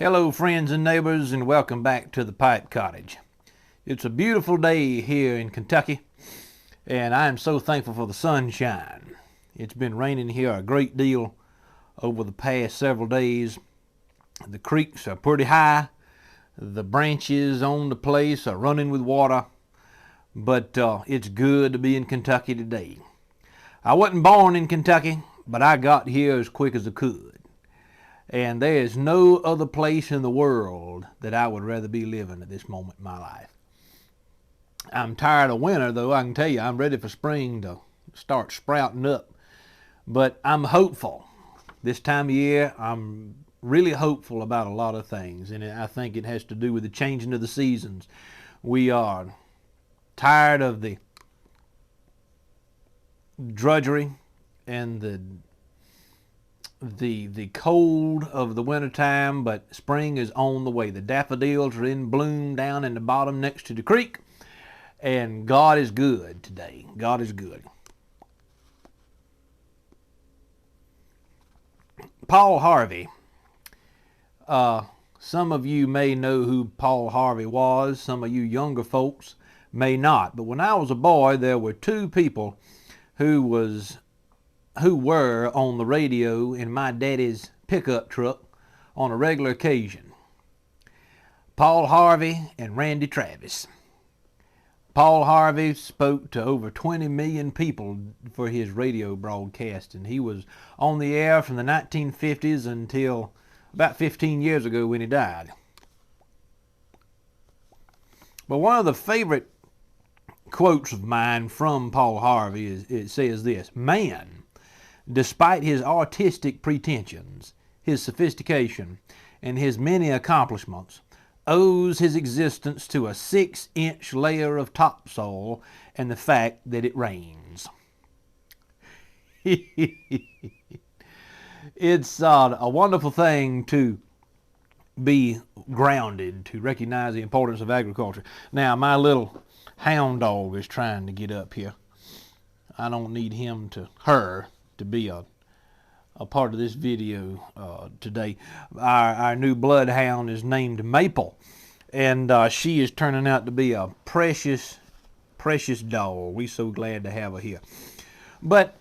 Hello friends and neighbors, and welcome back to the Pipe Cottage. It's a beautiful day here in Kentucky, and I am so thankful for the sunshine. It's been raining here a great deal over the past several days. The creeks are pretty high. The branches on the place are running with water, but it's good to be in Kentucky today. I wasn't born in Kentucky, but I got here as quick as I could. And there is no other place in the world that I would rather be living at this moment in my life. I'm tired of winter, though. I can tell you I'm ready for spring to start sprouting up. But I'm hopeful. This time of year, I'm really hopeful about a lot of things. And I think it has to do with the changing of the seasons. We are tired of the drudgery and the cold of the wintertime, but spring is on the way. The daffodils are in bloom down in the bottom next to the creek, and God is good today. God is good. Paul Harvey. Some of you may know who Paul Harvey was. Some of you younger folks may not. But when I was a boy, there were two people who were on the radio in my daddy's pickup truck on a regular occasion. Paul Harvey and Randy Travis. Paul Harvey spoke to over 20 million people for his radio broadcast, and he was on the air from the 1950s until about 15 years ago when he died. But one of the favorite quotes of mine from Paul Harvey it says this: "Man, despite his artistic pretensions, his sophistication, and his many accomplishments, owes his existence to a 6-inch layer of topsoil and the fact that it rains." It's a wonderful thing to be grounded, to recognize the importance of agriculture. Now, my little hound dog is trying to get up here. I don't need her to be a part of this video today. Our new bloodhound is named Maple, and she is turning out to be a precious dog. We're so glad to have her here. But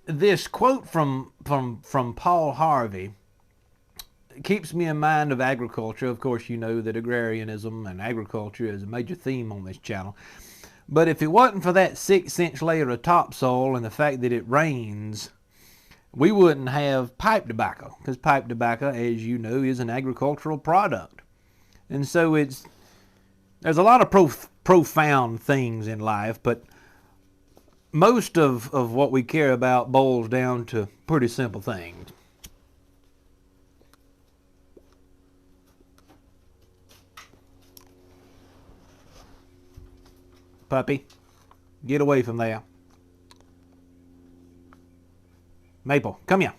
this quote from Paul Harvey keeps me in mind of agriculture. Of course, you know that agrarianism and agriculture is a major theme on this channel. But if it wasn't for that 6-inch layer of topsoil and the fact that it rains, we wouldn't have pipe tobacco, because pipe tobacco, as you know, is an agricultural product. And so there's a lot of profound things in life, but most of what we care about boils down to pretty simple things. Puppy, get away from there. Maple, come here.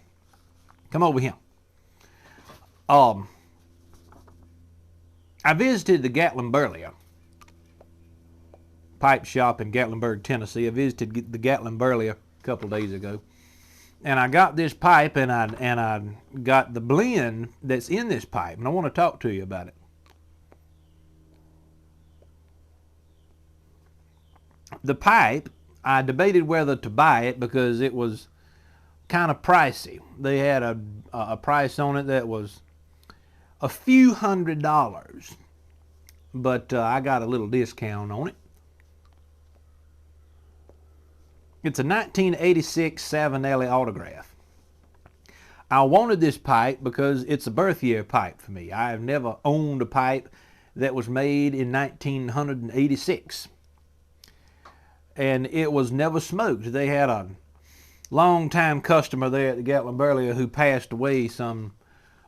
Come over here. I visited the Gatlinburg pipe shop in Gatlinburg, Tennessee. I visited the Gatlinburg a couple of days ago, and I got this pipe, and I got the blend that's in this pipe, and I want to talk to you about it. The pipe, I debated whether to buy it because it was kind of pricey. They had a price on it that was a few $100s, but I got a little discount on it. It's a 1986 Savinelli Autograph. I wanted this pipe because it's a birth year pipe for me. I have never owned a pipe that was made in 1986, and it was never smoked. They had a long-time customer there at the Gatlinburg who passed away some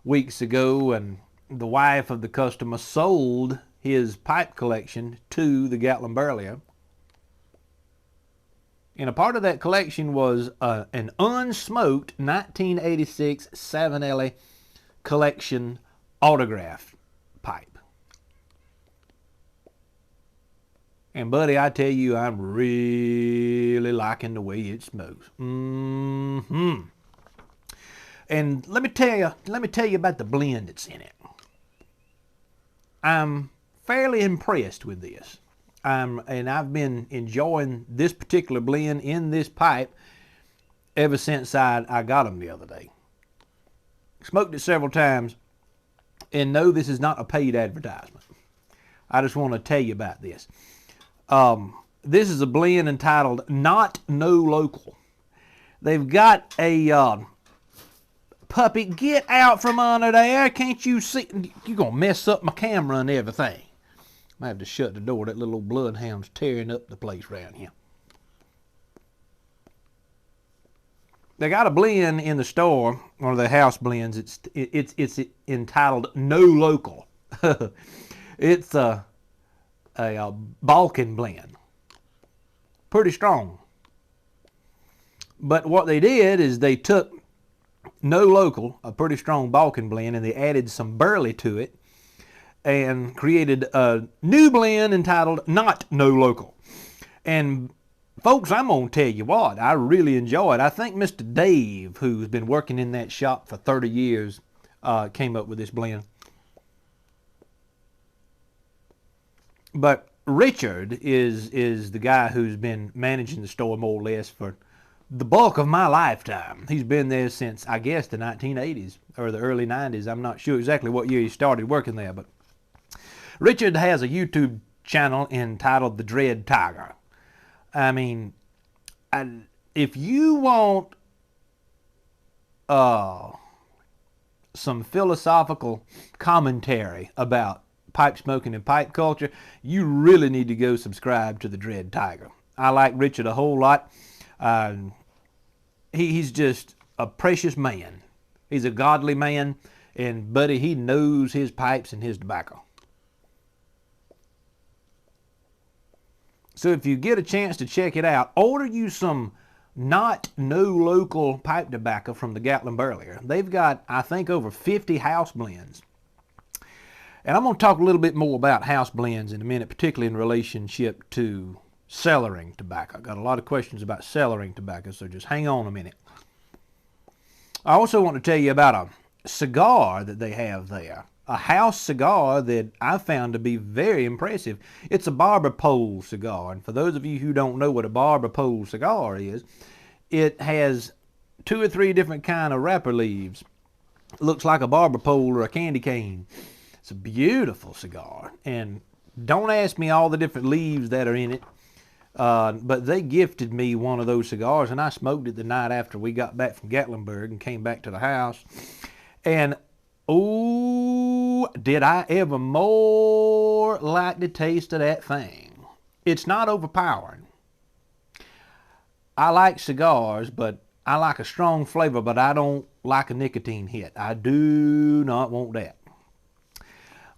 weeks ago, and the wife of the customer sold his pipe collection to the Gatlinburg. And a part of that collection was an unsmoked 1986 Savinelli collection autograph pipe. And buddy, I tell you, I'm really liking the way it smokes. And let me tell you about the blend that's in it. I'm fairly impressed with this. And I've been enjoying this particular blend in this pipe ever since I got them the other day. Smoked it several times, and no, this is not a paid advertisement. I just want to tell you about this. This is a blend entitled Not No Local. They've got a puppy, get out from under there. Can't you see? You're going to mess up my camera and everything. I have to shut the door. That little old bloodhound's tearing up the place around here. They got a blend in the store, one of the house blends. It's entitled No Local. It's a Balkan blend. Pretty strong. But what they did is they took No Local, a pretty strong Balkan blend, and they added some burley to it and created a new blend entitled Not No Local. And folks, I'm going to tell you what, I really enjoy it. I think Mr. Dave, who's been working in that shop for 30 years, came up with this blend. But Richard is the guy who's been managing the store more or less for the bulk of my lifetime. He's been there since, I guess, the 1980s or the early 90s. I'm not sure exactly what year he started working there, but Richard has a YouTube channel entitled The Dread Tiger. I mean, if you want some philosophical commentary about pipe smoking and pipe culture, you really need to go subscribe to The Dread Tiger. I like Richard a whole lot. He's just a precious man. He's a godly man, and buddy, he knows his pipes and his tobacco. So if you get a chance to check it out, order you some Not No Local pipe tobacco from the Gatlin Burley. They've got, I think, over 50 house blends. And I'm going to talk a little bit more about house blends in a minute, particularly in relationship to cellaring tobacco. I've got a lot of questions about cellaring tobacco, so just hang on a minute. I also want to tell you about a cigar that they have there. A house cigar that I found to be very impressive. It's a barber pole cigar. And for those of you who don't know what a barber pole cigar is, it has 2 or 3 different kind of wrapper leaves. It looks like a barber pole or a candy cane. It's a beautiful cigar. And don't ask me all the different leaves that are in it. But they gifted me one of those cigars, and I smoked it the night after we got back from Gatlinburg and came back to the house. And oh, did I ever more like the taste of that thing. It's not overpowering. I like cigars, but I like a strong flavor, but I don't like a nicotine hit. I do not want that.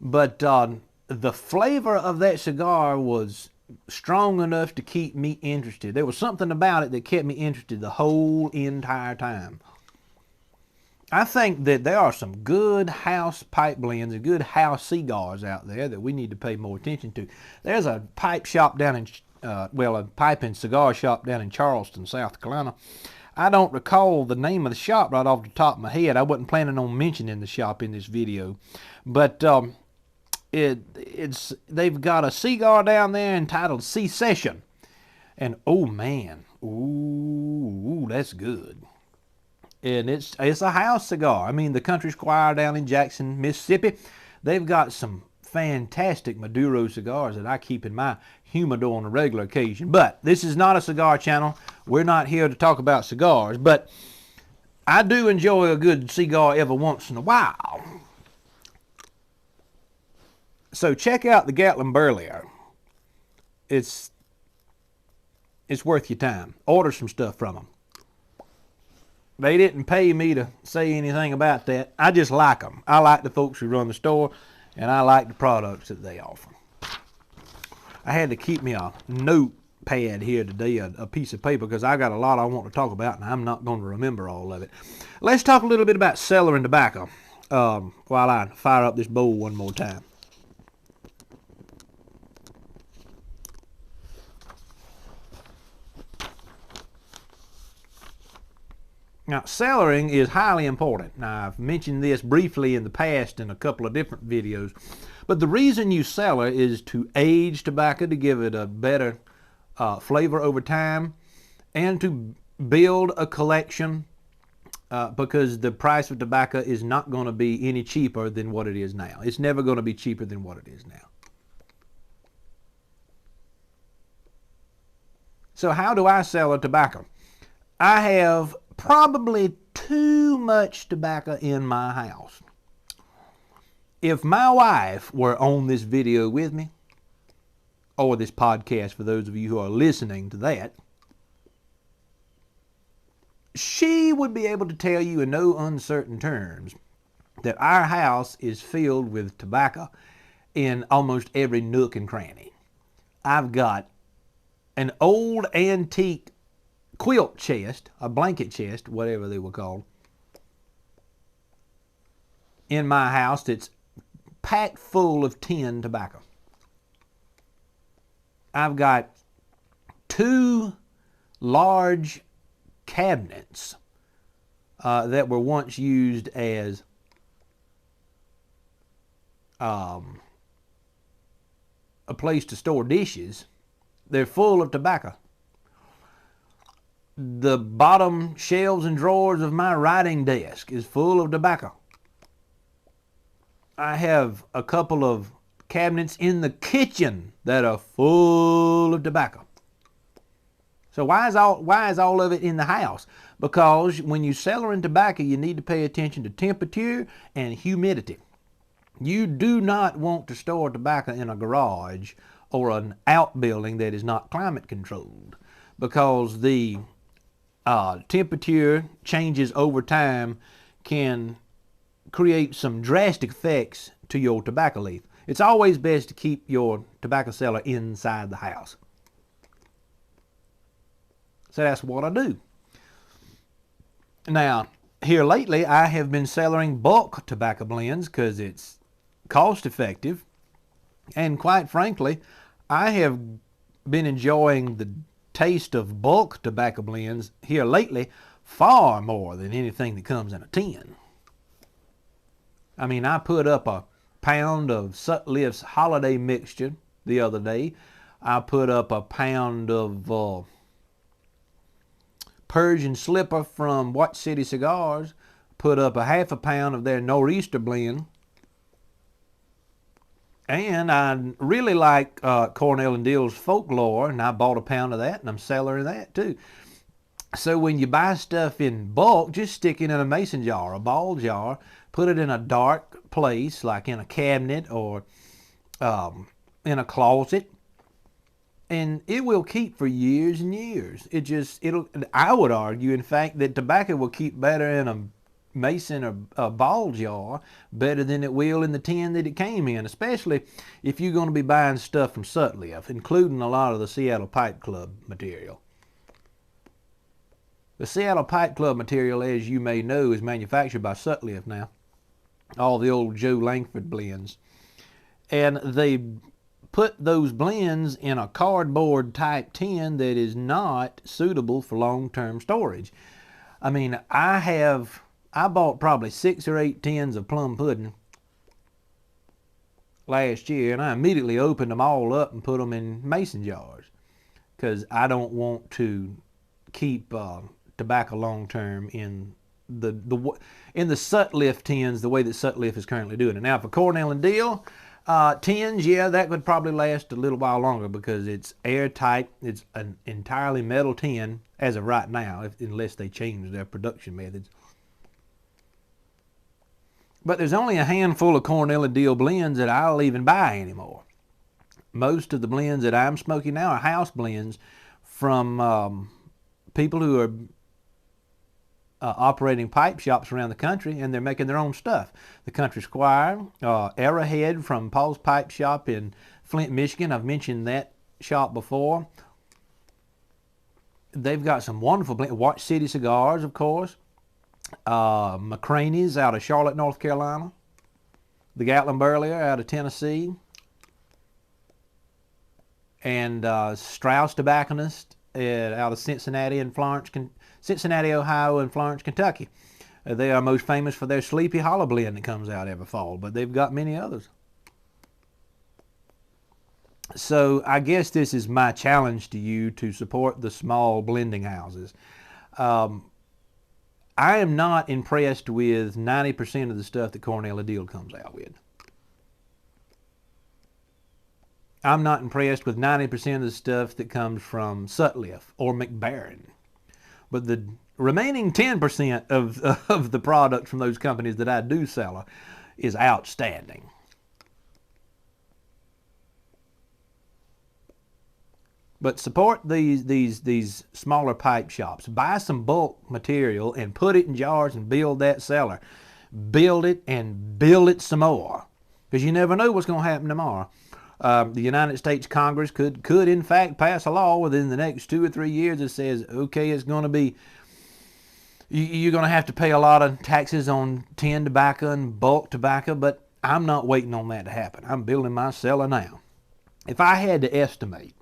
But the flavor of that cigar was strong enough to keep me interested. There was something about it that kept me interested the whole entire time. I think that there are some good house pipe blends and good house cigars out there that we need to pay more attention to. There's a pipe shop down in, a pipe and cigar shop down in Charleston, South Carolina. I don't recall the name of the shop right off the top of my head. I wasn't planning on mentioning the shop in this video. But they've got a cigar down there entitled Secession. And oh man, ooh, that's good. And it's a house cigar. I mean, the Country Squire down in Jackson, Mississippi, they've got some fantastic Maduro cigars that I keep in my humidor on a regular occasion. But this is not a cigar channel. We're not here to talk about cigars, but I do enjoy a good cigar every once in a while. So check out the Gatlin Burley. It's worth your time. Order some stuff from them. They didn't pay me to say anything about that. I just like them. I like the folks who run the store, and I like the products that they offer. I had to keep me a notepad here today, a piece of paper, because I got a lot I want to talk about, and I'm not going to remember all of it. Let's talk a little bit about cellaring tobacco while I fire up this bowl one more time. Now, cellaring is highly important. Now, I've mentioned this briefly in the past in a couple of different videos, But the reason you cellar is to age tobacco, to give it a better flavor over time, and to build a collection, because the price of tobacco is not going to be any cheaper than what it is now. It's never going to be cheaper than what it is now. So how do I sell a tobacco? I have probably too much tobacco in my house. If my wife were on this video with me, or this podcast for those of you who are listening to that, she would be able to tell you in no uncertain terms that our house is filled with tobacco in almost every nook and cranny. I've got an old antique quilt chest, a blanket chest, whatever they were called, in my house that's packed full of tin tobacco. I've got 2 large cabinets that were once used as a place to store dishes. They're full of tobacco. The bottom shelves and drawers of my writing desk is full of tobacco. I have a couple of cabinets in the kitchen that are full of tobacco. So why is all of it in the house? Because when you cellaring tobacco, you need to pay attention to temperature and humidity. You do not want to store tobacco in a garage or an outbuilding that is not climate controlled, because the temperature changes over time can create some drastic effects to your tobacco leaf. It's always best to keep your tobacco cellar inside the house. So that's what I do. Now, here lately, I have been cellaring bulk tobacco blends because it's cost effective. And quite frankly, I have been enjoying the taste of bulk tobacco blends here lately far more than anything that comes in a tin. I mean, I put up a pound of Sutliff's Holiday Mixture the other day. I put up a pound of Persian Slipper from Watch City Cigars. Put up a half a pound of their Nor'easter blend. And I really like Cornell and Diehl's Folklore, and I bought a pound of that, and I'm cellaring that too. So when you buy stuff in bulk, just stick it in a mason jar, a ball jar, put it in a dark place, like in a cabinet or in a closet, and it will keep for years and years. I would argue, in fact, that tobacco will keep better in a mason or a ball jar better than it will in the tin that it came in, especially if you're going to be buying stuff from Sutliff, including a lot of the Seattle Pipe Club material. The Seattle Pipe Club material, as you may know, is manufactured by Sutliff now. All the old Joe Langford blends. And they put those blends in a cardboard type tin that is not suitable for long-term storage. I mean, I bought probably 6 or 8 tins of plum pudding last year, and I immediately opened them all up and put them in mason jars because I don't want to keep tobacco long term in the Sutliff tins the way that Sutliff is currently doing it. Now for Cornell and Diehl tins, yeah, that would probably last a little while longer because it's airtight. It's an entirely metal tin as of right now, unless they change their production methods. But there's only a handful of Cornell and Diehl blends that I'll even buy anymore. Most of the blends that I'm smoking now are house blends from people who are operating pipe shops around the country, and they're making their own stuff. The Country Squire, Arrowhead from Paul's Pipe Shop in Flint, Michigan. I've mentioned that shop before. They've got some wonderful blends. Watch City Cigars, of course. McCraney's out of Charlotte, North Carolina. The Gatlin Burlier out of Tennessee. And Strauss Tobacconist out of Cincinnati, Ohio, and Florence, Kentucky. They are most famous for their Sleepy Hollow blend that comes out every fall, but they've got many others. So I guess this is my challenge to you to support the small blending houses. I am not impressed with 90% of the stuff that Cornell Deal comes out with. I'm not impressed with 90% of the stuff that comes from Sutliff or McBaron. But the remaining 10% of the product from those companies that I do sell is outstanding. But support these smaller pipe shops. Buy some bulk material and put it in jars and build that cellar. Build it and build it some more, because you never know what's going to happen tomorrow. The United States Congress could in fact pass a law within the next 2 or 3 years that says, okay, it's going to be, you're going to have to pay a lot of taxes on tin tobacco and bulk tobacco, but I'm not waiting on that to happen. I'm building my cellar now. If I had to estimate,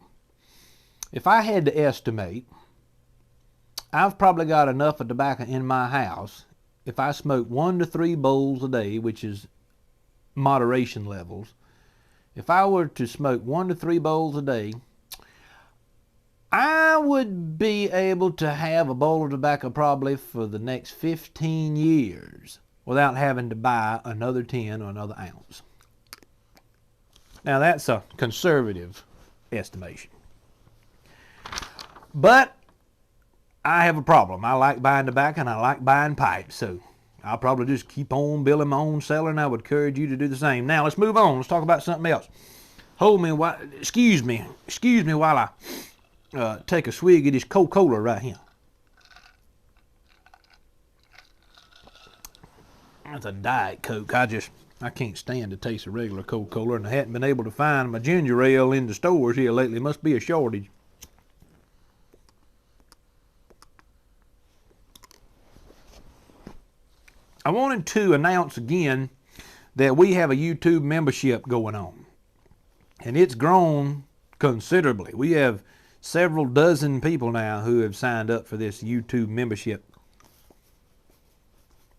I've probably got enough of tobacco in my house. If I smoke 1 to 3 bowls a day, which is moderation levels, if I were to smoke 1 to 3 bowls a day, I would be able to have a bowl of tobacco probably for the next 15 years without having to buy another 10 or another ounce. Now that's a conservative estimation. But I have a problem. I like buying tobacco and I like buying pipes, so I'll probably just keep on building my own cellar, and I would encourage you to do the same. Now let's move on. Let's talk about something else. Excuse me while I take a swig of this Coca-Cola right here. That's a Diet Coke. I can't stand the taste of regular Coca-Cola, and I hadn't been able to find my ginger ale in the stores here lately. Must be a shortage. I wanted to announce again that we have a YouTube membership going on, and it's grown considerably. We have several dozen people now who have signed up for this YouTube membership.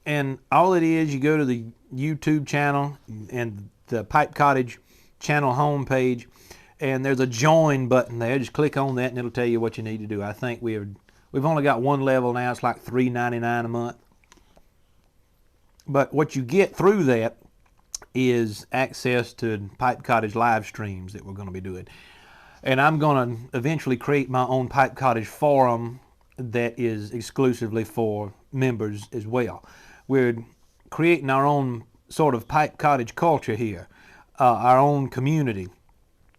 And all it is, you go to the YouTube channel and the Pipe Cottage channel homepage, and there's a join button there. Just click on that and it'll tell you what you need to do. I think we've only got one level now. It's like $3.99 a month. But what you get through that is access to Pipe Cottage live streams that we're going to be doing. And I'm going to eventually create my own Pipe Cottage forum that is exclusively for members as well. We're creating our own sort of Pipe Cottage culture here, our own community.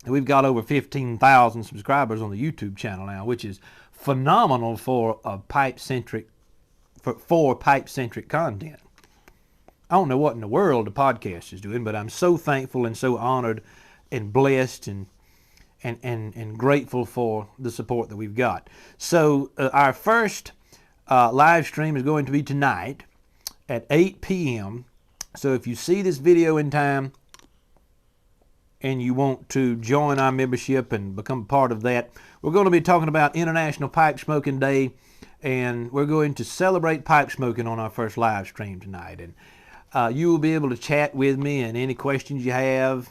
We've got over 15,000 subscribers on the YouTube channel now, which is phenomenal for a pipe-centric content. I don't know what in the world the podcast is doing, but I'm so thankful and so honored and blessed and grateful for the support that we've got. So our first live stream is going to be tonight at 8 p.m. So if you see this video in time and you want to join our membership and become part of that, we're going to be talking about International Pipe Smoking Day, and we're going to celebrate pipe smoking on our first live stream tonight. And you will be able to chat with me, and any questions you have,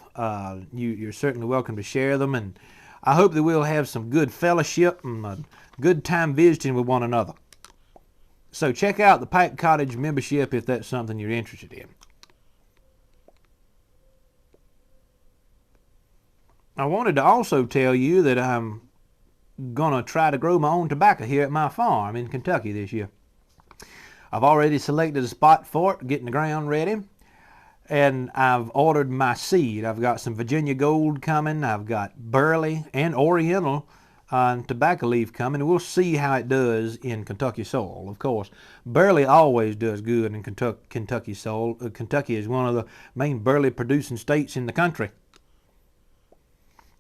you're certainly welcome to share them. And I hope that we'll have some good fellowship and a good time visiting with one another. So check out the Pipe Cottage membership if that's something you're interested in. I wanted to also tell you that I'm going to try to grow my own tobacco here at my farm in Kentucky this year. I've already selected a spot for it, getting the ground ready, and I've ordered my seed. I've got some Virginia Gold coming. I've got Burley and Oriental tobacco leaf coming. We'll see how it does in Kentucky soil. Of course, Burley always does good in Kentucky soil. Kentucky is one of the main burley producing states in the country.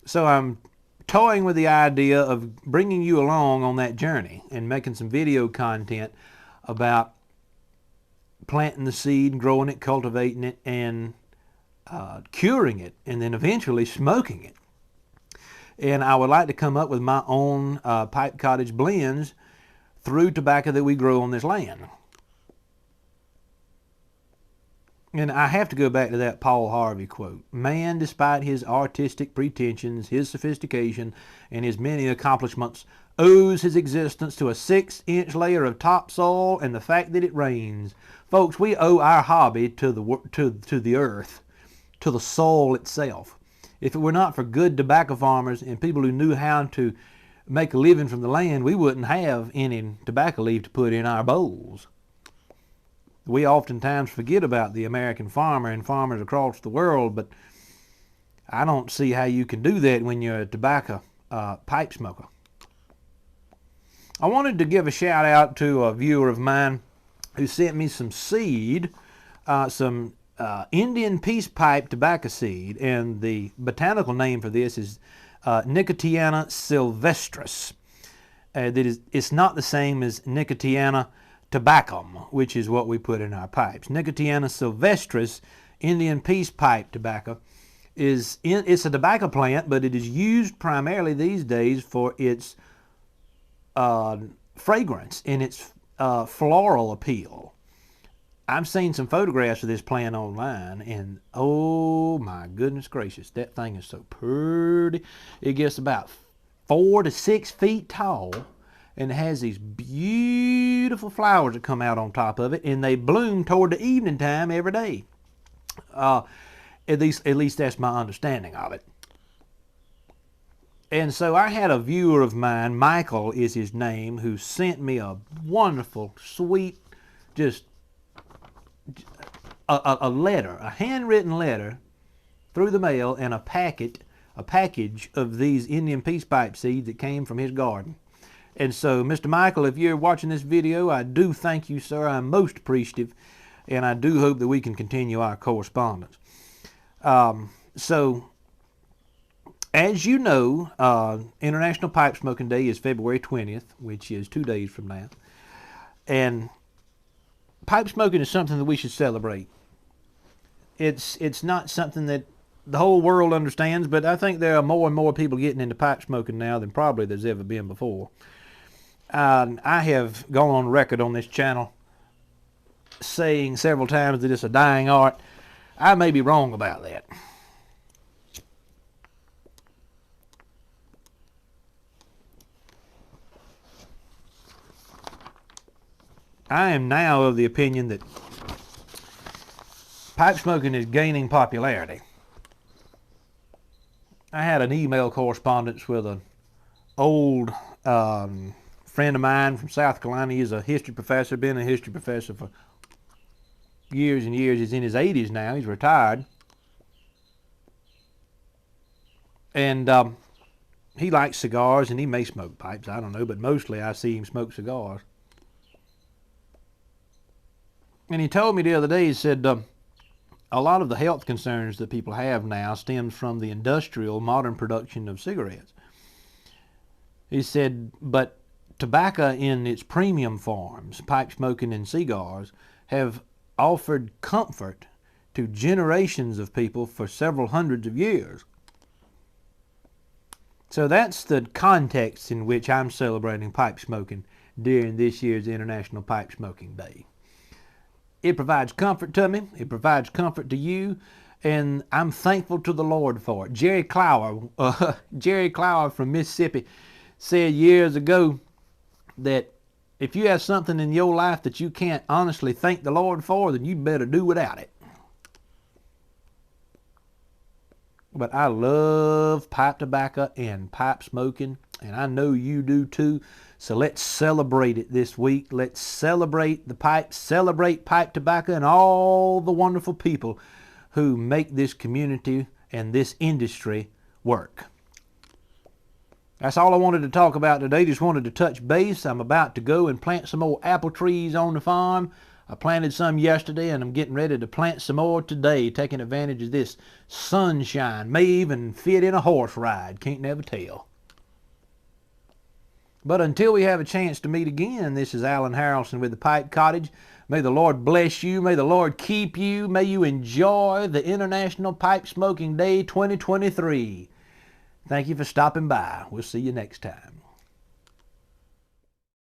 So I'm toying with the idea of bringing you along on that journey and making some video content about planting the seed, growing it, cultivating it, and curing it, and then eventually smoking it. And I would like to come up with my own Pipe Cottage blends through tobacco that we grow on this land. And I have to go back to that Paul Harvey quote. Man, despite his artistic pretensions, his sophistication, and his many accomplishments, owes his existence to a 6-inch layer of topsoil and the fact that it rains. Folks, we owe our hobby to the earth, to the soil itself. If it were not for good tobacco farmers and people who knew how to make a living from the land, we wouldn't have any tobacco leaf to put in our bowls. We oftentimes forget about the American farmer and farmers across the world, but I don't see how you can do that when you're a tobacco pipe smoker. I wanted to give a shout out to a viewer of mine who sent me some seed, some Indian peace pipe tobacco seed, and the botanical name for this is Nicotiana sylvestris. It's not the same as Nicotiana tabacum, which is what we put in our pipes. Nicotiana sylvestris, Indian peace pipe tobacco, it's a tobacco plant, but it is used primarily these days for its fragrance and its floral appeal. I've seen some photographs of this plant online, and oh my goodness gracious, that thing is so pretty. It gets about 4 to 6 feet tall, and it has these beautiful flowers that come out on top of it, and they bloom toward the evening time every day. At least that's my understanding of it. And so I had a viewer of mine, Michael is his name, who sent me a wonderful, sweet, just a letter, a handwritten letter through the mail, and a package of these Indian peace pipe seeds that came from his garden. And so, Mr. Michael, if you're watching this video, I do thank you, sir. I'm most appreciative, and I do hope that we can continue our correspondence. So, as you know, International Pipe Smoking Day is February 20th, which is 2 days from now. And pipe smoking is something that we should celebrate. It's not something that the whole world understands, but I think there are more and more people getting into pipe smoking now than probably there's ever been before. I have gone on record on this channel saying several times that it's a dying art. I may be wrong about that. I am now of the opinion that pipe smoking is gaining popularity. I had an email correspondence with an old friend of mine from South Carolina. He's a history professor, been a history professor for years and years. He's in his 80s now. He's retired. And he likes cigars, and he may smoke pipes. I don't know, but mostly I see him smoke cigars. And he told me the other day, he said, a lot of the health concerns that people have now stems from the industrial modern production of cigarettes. He said, but tobacco in its premium forms, pipe smoking and cigars, have offered comfort to generations of people for several hundreds of years. So that's the context in which I'm celebrating pipe smoking during this year's International Pipe Smoking Day. It provides comfort to me. It provides comfort to you. And I'm thankful to the Lord for it. Jerry Clower from Mississippi said years ago that if you have something in your life that you can't honestly thank the Lord for, then you better do without it. But I love pipe tobacco and pipe smoking, and I know you do too. So let's celebrate it this week. Let's celebrate the pipe, celebrate pipe tobacco and all the wonderful people who make this community and this industry work. That's all I wanted to talk about today. Just wanted to touch base. I'm about to go and plant some more apple trees on the farm. I planted some yesterday, and I'm getting ready to plant some more today, taking advantage of this sunshine. May even fit in a horse ride. Can't never tell. But until we have a chance to meet again, this is Alan Harrelson with the Pipe Cottage. May the Lord bless you. May the Lord keep you. May you enjoy the International Pipe Smoking Day 2023. Thank you for stopping by. We'll see you next time.